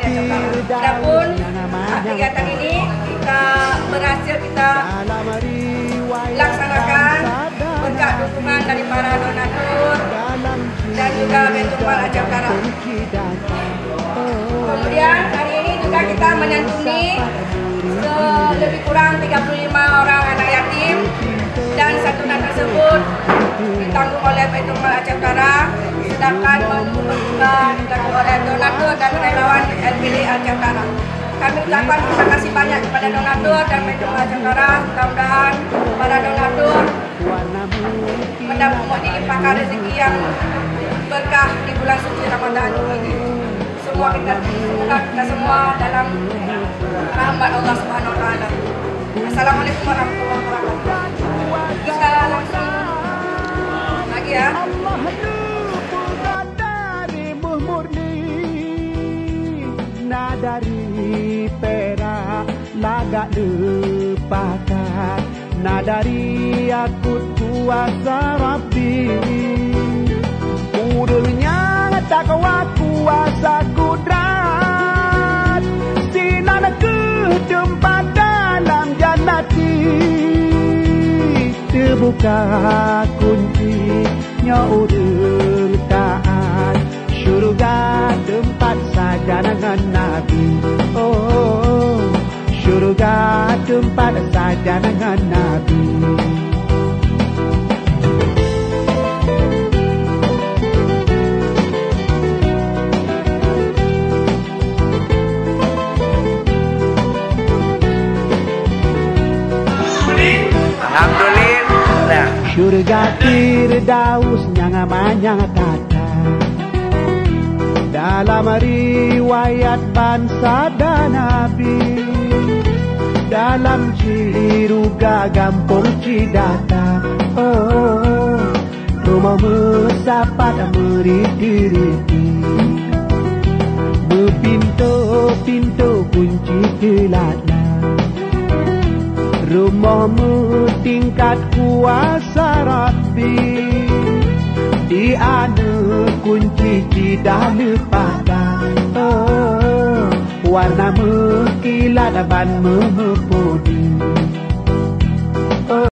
Adapun kegiatan ini kita berhasil kita laksanakan berkat dukungan dari para donatur dan juga Baitul Ajaib. Kemudian hari ini juga kita menyantuni lebih kurang 35 orang anak yatim, dan santunan tersebut ditanggung oleh Baitul Ajaib, sedangkan menu berbuka ditanggung oleh donatur dan relawan LPD Ajaib. Kami ucapkan terima kasih banyak kepada donatur dan Baitul Ajaib. Mudah-mudahan para donatur mendapat dilimpahkan rezeki yang berkah di bulan suci Ramadan ini. Semoga kita semua dalam rahmat Allah Subhanahu wa taala. Assalamualaikum warahmatullahi wabarakatuh. Kita langsung lagi ya. Dari perak lagak lupakan, dari aku kuasa Rabbi, mudulnya tak kuasa kudrat, sinar ke tempat dalam jannati, terbuka kuncinya udul kaan, syurga tempat sajangan Nabi. Oh, syurga tempat sajangan Nabi. Alhamdulillah. Syurga Firdaus nyang kata dalam riwayat bangsa dan Nabi, dalam ciruga gampung Cidata. Oh, rumah mesapat meriti-riti, berpintu-pintu kunci gelana, rumahmu tingkat kuasa Rabbi, di anu kunci tidak lepakan. Oh, warna mekilat ban memepudi,